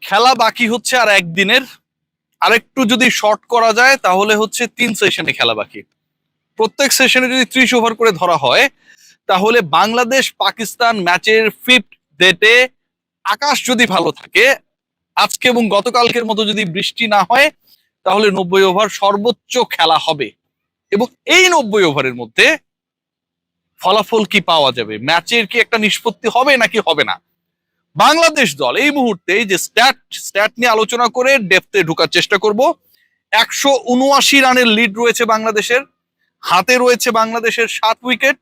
খেলা বাকি হচ্ছে আর একদিনের। আরেকটু যদি শর্ট করা যায় তাহলে হচ্ছে 3 সেশনে খেলা বাকি। প্রত্যেক সেশনে যদি 30 ওভার করে ধরা হয় তাহলে বাংলাদেশ পাকিস্তান ম্যাচের 5th ডেটে আকাশ যদি ভালো থাকে, আজকে এবং গতকালকের মতো যদি বৃষ্টি না হয়, তাহলে 90 ওভার সর্বোচ্চ খেলা হবে। এবং এই 90 ওভারের মধ্যে ফলাফল কি পাওয়া যাবে, ম্যাচের কি একটা নিষ্পত্তি হবে নাকি হবে না। বাংলাদেশ দল এই মুহূর্তে যে স্ট্যাট নিয়ে আলোচনা করে ডেপথে ঢোকার চেষ্টা করব। 179 রানের লিড রয়েছে বাংলাদেশের, হাতে রয়েছে বাংলাদেশের 7 উইকেট।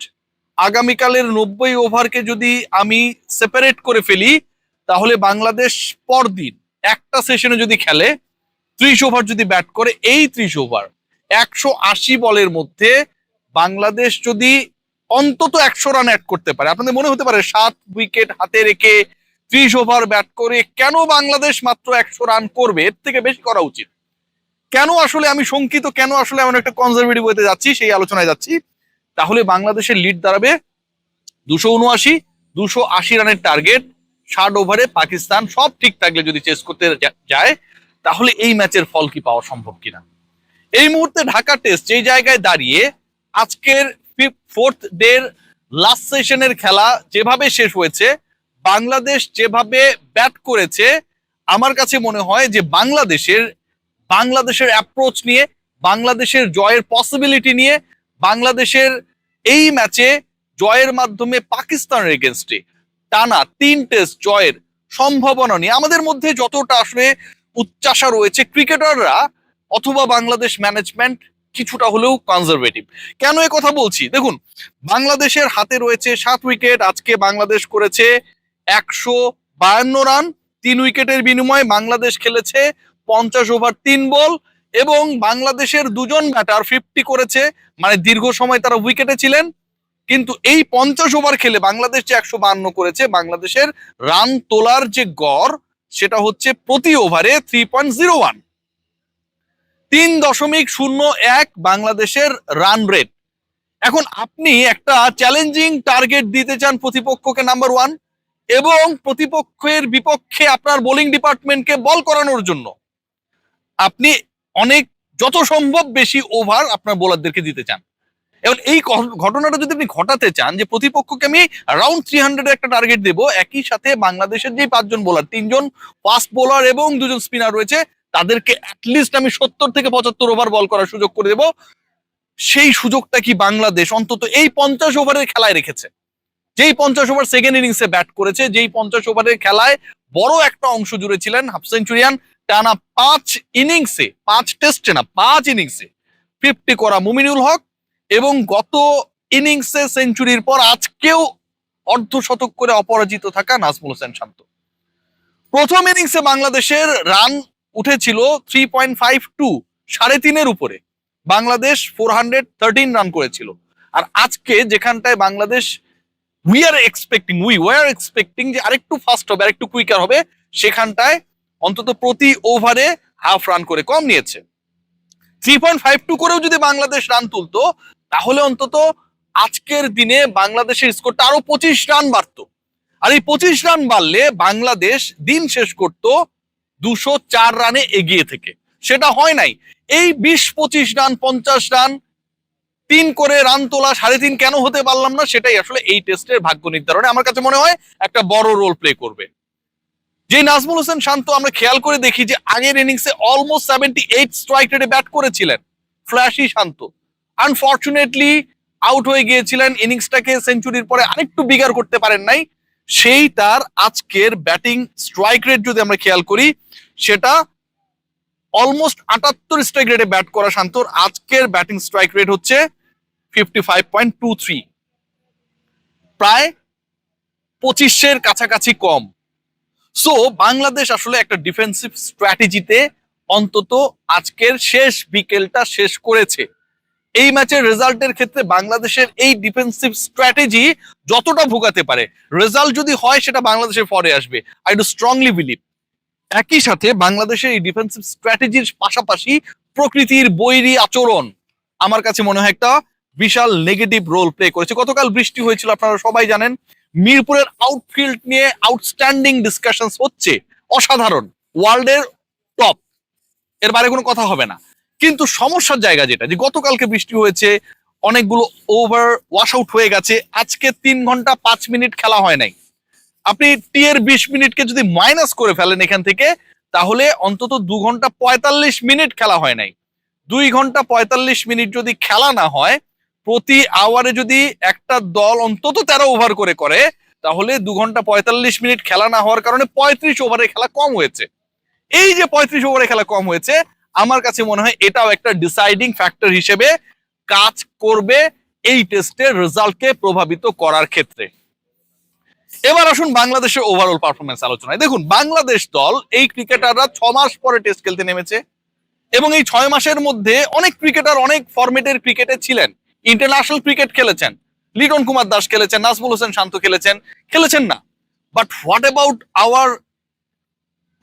আগামীকালের 90 ওভারকে যদি আমি সেপারেট করে ফেলি তাহলে বাংলাদেশ পরদিন একটা সেশনে যদি খেলে 30 ওভার যদি ব্যাট করে, এই 30 ওভার 180 বলের মধ্যে বাংলাদেশ যদি অন্তত 100 রান অ্যাড করতে পারে। আপনাদের মনে হতে পারে 7 উইকেট হাতে রেখে 30 ওভার ব্যাট করে কেন বাংলাদেশ মাত্র 100 রান করবে, এর থেকে বেশি করা উচিত। কেন আসলে আমি শঙ্কিত, কেন আসলে এমন একটা কনজারভেটিভ হতে যাচ্ছি, সেই আলোচনায় যাচ্ছি। তাহলে বাংলাদেশের লিড দাঁড়াবে 279, 280 রানের টার্গেট। 60 ওভারে পাকিস্তান সব ঠিক থাকলে যদি চেস করতে যায় তাহলে এই ম্যাচের ফল কি পাওয়া সম্ভব কিনা। এই মুহূর্তে ঢাকা টেস্ট যেই জায়গায় দাঁড়িয়ে, আজকের 4th ডের লাস্ট সেশনের খেলা যেভাবে শেষ হয়েছে, বাংলাদেশ যেভাবে ব্যাট করেছে, আমার কাছে মনে হয় যে বাংলাদেশের অ্যাপ্রোচ নিয়ে, বাংলাদেশের জয়ের পসিবিলিটি নিয়ে, বাংলাদেশের এই ম্যাচে জয়ের মাধ্যমে পাকিস্তানের এগেনস্টে টানা 3 টেস্ট জয়ের সম্ভাবনা নিয়ে আমাদের মধ্যে যতটা আসলে উচ্চাশা রয়েছে, ক্রিকেটাররা অথবা বাংলাদেশ ম্যানেজমেন্ট কিছুটা হলেও কনজারভেটিভ। কেন এ কথা বলছি, দেখুন বাংলাদেশের হাতে রয়েছে 7 উইকেট। আজকে বাংলাদেশ করেছে 152 রান, 3 উইকেটের বিনিময়ে বাংলাদেশ খেলেছে 50 ওভার 3 বল, এবং বাংলাদেশের দুজন ব্যাটার 50 করেছে, মানে দীর্ঘ সময় তারা উইকেটে ছিলেন। কিন্তু এই 50 ওভার খেলে বাংলাদেশ যে 152 করেছে, বাংলাদেশের রান তোলার যে গড় সেটা হচ্ছে প্রতি ওভারে 3.01, 3.01 বাংলাদেশের রান রেট। এখন আপনি একটা চ্যালেঞ্জিং টার্গেট দিতে চান প্রতিপক্ষকে, নাম্বার 1, এবং প্রতিপক্ষের বিপক্ষে আপনার বোলিং ডিপার্টমেন্টকে বল করানোর জন্য আপনি যত সম্ভব বেশি ওভার আপনার বোলারদেরকে দিতে চান। এবং এই ঘটনাটা যদি আপনি ঘটাতে চান যে প্রতিপক্ষকে আমি অ্যারাউন্ড 300 একটা টার্গেট দেব, একই সাথে বাংলাদেশের যে 5 জন বোলার, 3 জন ফাস্ট বোলার এবং 2 জন স্পিনার রয়েছে, তাদেরকে অ্যাটলিস্ট আমি 70 থেকে 75 ওভার বল করার সুযোগ করে দেব। সেই সুযোগটা কি বাংলাদেশ অন্তত এই 50 ওভারের খেলায় রেখেছে? যেই 50 ওভার সেকেন্ড ইনিংসে ব্যাট করেছে, যেই 50 ওভারের খেলায় বড় একটা অংশ জুড়ে ছিলেন হাফ সেঞ্চুরিয়ান, টানা 5 ইনিংসে, 5 টেস্টে না 5 ইনিংসে 50 করা মুমিনুল হক, এবং গত ইনিংসে সেঞ্চুরির পর আজকেও অর্ধশতক করে অপরাজিত থাকা নাজমুল হোসেন শান্ত। প্রথম ইনিংসে বাংলাদেশের রান উঠেছিল 3.52, 3.5-এর উপরে। বাংলাদেশ 413 রান করেছিল। আর আজকে যেখানটায় বাংলাদেশ উই ওয়ার এক্সপেক্টিং যে আরেকটু ফাস্ট হবে, আরেকটু কুইকার হবে, সেখানটায় অন্তত প্রতি ওভারে হাফ রান করে কম নিয়েছে। 3.52 করেও যদি বাংলাদেশ রান তুলতো তাহলে অন্তত আজকের দিনে বাংলাদেশের স্কোরটা আরো 25 রান বাড়তো। আর এই 25 রান বাড়লে বাংলাদেশ দিন শেষ করত 204 রানে এগিয়ে থেকে। সেটা হয় নাই। এই 20-25 রান, 50 রান, 3 করে রান তোলা 3.5 কেন হতে পারলাম না, সেটাই আসলে এই টেস্টের ভাগ্য নির্ধারণে আমার কাছে মনে হয় একটা বড় রোল প্লে করবে। যে নাজমুল হোসেন শান্ত আমরা খেয়াল করে দেখি যে আগের ইনিংসে অলমোস্ট 78 স্ট্রাইক রেটে ব্যাট করেছিলেন, ফ্ল্যাশি শান্ত। আনফরচুনেটলি আউট হয়ে গিয়েছিলেন, ইনিংসটাকে সেঞ্চুরির পরে আরেকটু বিগার করতে পারেন নাই। সেই তার আজকের ব্যাটিং স্ট্রাইক রেট যদি আমরা খেয়াল করি, সেটা অলমোস্ট 78 স্ট্রাইক রেটে ব্যাট করা শান্তর আজকের ব্যাটিং স্ট্রাইক রেট হচ্ছে 55.23, প্রায় 25-এর কাছাকাছি কম। সো বাংলাদেশ আসলে একটা ডিফেন্সিভ স্ট্র্যাটেজিতে অন্তত আজকের শেষ বিকেলটা শেষ করেছে। এই ম্যাচের রেজাল্টের ক্ষেত্রে বাংলাদেশের এই ডিফেন্সিভ স্ট্র্যাটেজি যতটা ভোগাতে পারে, রেজাল্ট যদি হয় সেটা বাংলাদেশের পরে আসবে, আই ডু স্ট্রংলি বিলিভ। একই সাথে বাংলাদেশের এই ডিফেন্সিভ স্ট্র্যাটেজির পাশাপাশি প্রকৃতির বৈরী আচরণ আমার কাছে মনে হয় একটা বিশাল নেগেটিভ রোল প্লে করেছে। গতকাল বৃষ্টি হয়েছিল, আপনারা সবাই জানেন। মিরপুরের আউটফিল্ড নিয়ে আউটস্ট্যান্ডিং ডিসকাশনস হচ্ছে, অসাধারণ। ওয়ার্ল্ডের টপ, এর বাইরে কোনো কথা হবে না। কিন্তু সমস্যার জায়গা যেটা, যে গতকালকে বৃষ্টি হয়েছে, অনেকগুলো ওভার ওয়াশ আউট হয়ে গেছে, আজকে 3 ঘন্টা 5 মিনিট খেলা হয় নাই। আপনি টি এর 20 মিনিটকে যদি মাইনাস করে ফেলেন এখান থেকে, তাহলে অন্তত 2 ঘন্টা 45 মিনিট খেলা হয় নাই। 2 ঘন্টা 45 মিনিট যদি খেলা না হয়, প্রতি আওয়ারে যদি একটা দল অন্তত 13 ওভার করে, তাহলে 2 ঘন্টা 45 মিনিট খেলা না হওয়ার কারণে 35 ওভারে খেলা কম হয়েছে। এই যে 35 ওভারে খেলা কম হয়েছে, আমার কাছে মনে হয় এটাও একটা ডিসাইডিং ফ্যাক্টর হিসেবে কাজ করবে এই টেস্টের রেজাল্টকে প্রভাবিত করার ক্ষেত্রে। এবার আসুন বাংলাদেশের ওভারঅল পারফরমেন্স আলোচনায়। দেখুন, বাংলাদেশ দল এই ক্রিকেটাররা 6 মাস পরে টেস্ট খেলতে নেমেছে, এবং এই 6 মাসের মধ্যে অনেক ক্রিকেটার অনেক ফরম্যাটের ক্রিকেটে ছিলেন, ইন্টারন্যাশনাল ক্রিকেট খেলেছেন, লিটন কুমার দাস খেলেছেন, নাজমুল হোসেন শান্ত খেলেছেন না। But what about our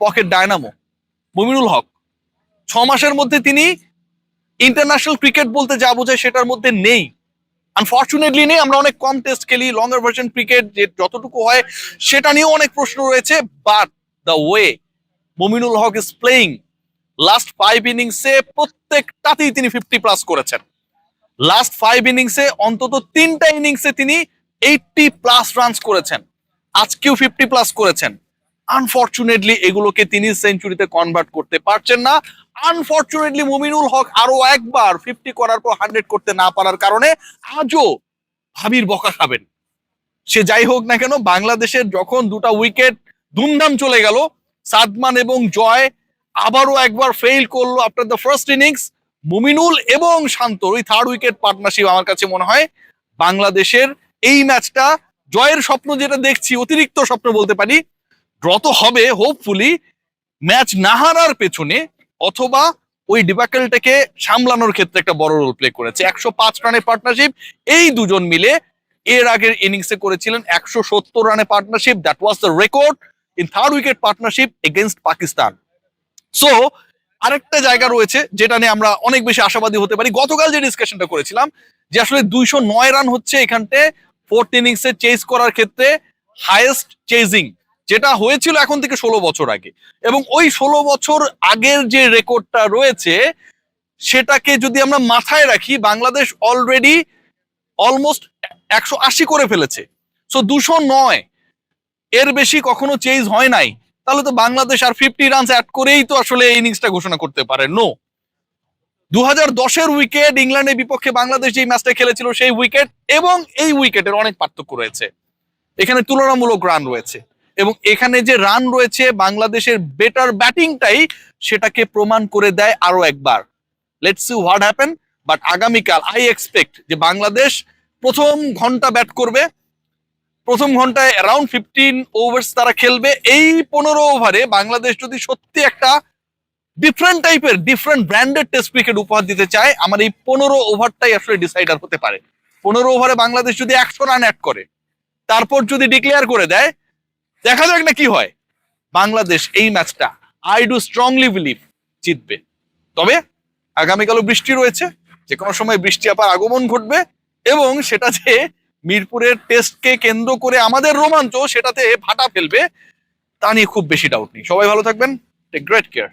pocket dynamo Mominul Haque? 6 মাসের মধ্যে তিনি ইন্টারন্যাশনাল ক্রিকেট বলতে যা বোঝায় সেটার মধ্যে নেই, আনফর্চুনেটলি নেই। আমরা অনেক কম টেস্ট খেলি, লঙ্গার ভার্সন ক্রিকেট যে যতটুকু হয় সেটা নিয়েও অনেক প্রশ্ন রয়েছে। But the way Mominul Haque is playing, last 5 ইনিংসে প্রত্যেকটাতেই তিনি 50+ করেছেন। লাস্ট 5 ইনিংসে অন্তত 3টা ইনিংসে তিনি 80+ রানস করেছেন, আজকেও 50+ করেছেন। আনফর্চুনেটলি এগুলোকে তিনি সেঞ্চুরিতে কনভার্ট করতে পারছেন না। আনফর্চুনেটলি মুমিনুল হক আরো একবার 50 করার পর 100 করতে না পারার কারণে আজও ভাবির বকা খাবেন। সে যাই হোক না কেন, বাংলাদেশের যখন 2টা উইকেট ধুমধাম চলে গেল, সাদমান এবং জয় আবারও একবার ফেইল করলো after the first innings. Mominul এবং শান্তর ওই 3rd উইকেট পার্টনারশিপ আমার কাছে মনে হয় বাংলাদেশের এই ম্যাচটা জয়ের স্বপ্ন যেটা দেখছি, অতিরিক্ত স্বপ্ন বলতে পারি, ড্র তো হবে হোপফুলি, ম্যাচ না হারার পেছনে অথবা ওই ডিবাকেলটাকে সামলানোর ক্ষেত্রে একটা বড় রোল প্লে করেছে। 105 রানের পার্টনারশিপ এই দুজন মিলে এর আগের ইনিংসে করেছিলেন 170 রানের partnership. That was the record in 3rd wicket partnership against Pakistan. So আরেকটা জায়গা রয়েছে যেটা নিয়ে আমরা অনেক বেশি আশাবাদী হতে পারি। গতকাল যে ডিসকাশনটা করেছিলাম যে আসলে 209 রান হচ্ছে এখানতে 4th ইনিংসে চেজ করার ক্ষেত্রে হাইয়েস্ট চেজিং, যেটা হয়েছিল এখন থেকে 16 বছর আগে, এবং ওই 16 বছর আগের যে রেকর্ডটা রয়েছে সেটাকে যদি আমরা মাথায় রাখি, বাংলাদেশ অলরেডি অলমোস্ট 180 করে ফেলেছে। সো 209 এর বেশি কখনো চেজ হয় নাই, তাহলে তো বাংলাদেশ আর 50 রানস অ্যাড করেই তো আসলে এই ইনিংসটা ঘোষণা করতে পারে। নো, 2010-এর উইকেট ইংল্যান্ডের বিপক্ষে বাংলাদেশ যে ম্যাচটা খেলেছিল সেই উইকেট এবং এই উইকেটের অনেক পার্থক্য রয়েছে। এখানে তুলনামূলক রান রয়েছে, এবং এখানে যে রান রয়েছে বাংলাদেশের বেটার ব্যাটিংটাই সেটাকে প্রমাণ করে দেয় আরো একবার। Let's see what happen. But আগামীকাল আই এক্সপেক্ট যে বাংলাদেশ প্রথম ঘন্টা ব্যাট করবে, প্রথম ঘন্টায় অ্যারাউন্ড 15 ওভার্স তারা খেলবে। এই 15 ওভারে বাংলাদেশ যদি সত্যি একটা ডিফারেন্ট টাইপের ডিফারেন্ট ব্র্যান্ডেড টেস্ট ক্রিকেট উপহার দিতে চায়, আমার এই 15 ওভারটাই আসলে ডিসাইডার হতে পারে। 15 ওভারে বাংলাদেশ যদি 100 রান অ্যাড করে, তারপর যদি ডিক্লেয়ার করে দেয়, দেখা যাক না কি হয়। বাংলাদেশ এই ম্যাচটা আই ডু স্ট্রংলি বিলিভ জিতবে। তবে আগামীকালও বৃষ্টি রয়েছে, যে কোনো সময় বৃষ্টি আবার আগমন ঘটবে, এবং সেটা যে মিরপুরের টেস্টকে কেন্দ্র করে আমাদের রোমাঞ্চ সেটাতে ভাটা ফেলবে তা নিয়ে খুব বেশি ডাউট নেই। সবাই ভালো থাকবেন, টেক গ্রেট কেয়ার।